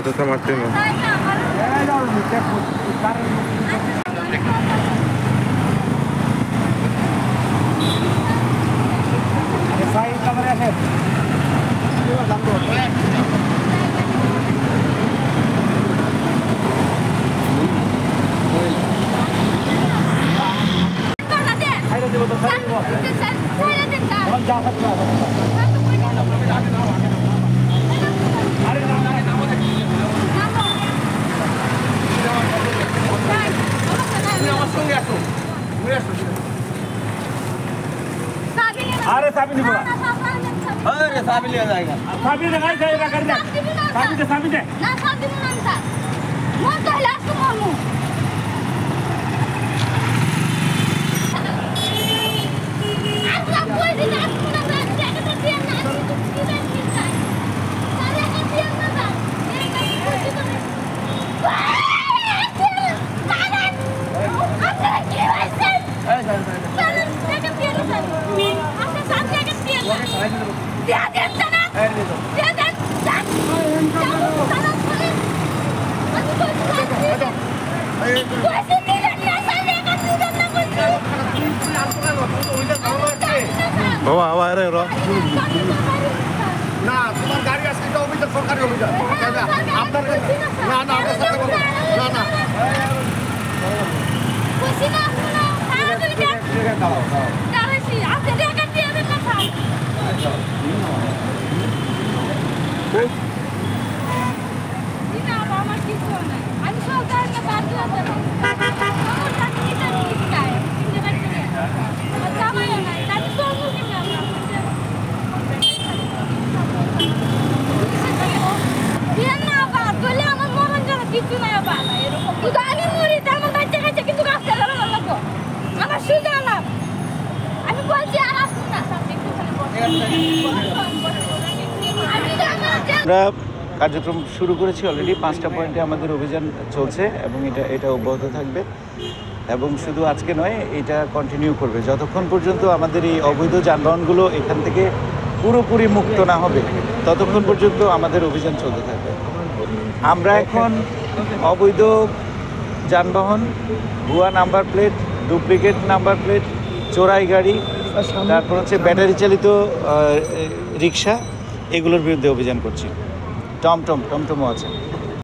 Está Martino. अरे साबी नहीं बोला अरे साबी ले जाएगा साबी लगाई जाएगा कर दे साबी दे ना साबी नहीं था मोर तो लास्ट मामू आपका कोई भी ना सुना बात जाके तो दिया ना कुछ किधर किधर सारे का दिया ना था मेरे का कुछ तो नहीं বাবা আবার রে র না তোমার গাড়ি আজকে তো অভিযোগ সরকারি অভিযোগ আপনার না না আপনার সাথে না না খুশি না শুনো সারা দিন দাও দাঁড়াইছি আপনি টাকা দিয়ে দেন না খাও দিনা আমার কিছু নাই আমি সব দাঁড় না বাদ দিয়ে দেব আমার টাকা নিতে ঠিক চাই কিন্তু না কি আর জামাই নাই তাই তো মুখে না দিয়ে না বাদ বলে আমার মরণ যেন কিছু নাই বাদ এরকম তো আমি মরি তার মধ্যে বাচ্চা কাছে কিন্তু রাস্তা ধরে লাগবো আমার সুযোগ না আমি বলছি আর আসুন না আমরা কার্যক্রম শুরু করেছি অলরেডি 5টা পয়েন্টে আমাদের অভিযান চলছে এবং এটা অব্যাহত থাকবে এবং শুধু আজকে নয় এটা কন্টিনিউ করবে যতক্ষণ পর্যন্ত আমাদের এই অবৈধ যানবাহনগুলো এখান থেকে পুরোপুরি মুক্ত না হবে ততক্ষণ পর্যন্ত আমাদের অভিযান চলতে থাকবে। আমরা এখন অবৈধ যানবাহন ভুয়া number plate duplicate number plate চোরাই গাড়ি তারপর হচ্ছে ব্যাটারি চালিত রিক্সা এগুলোর বিরুদ্ধে অভিযান করছি। টমটমও আছে।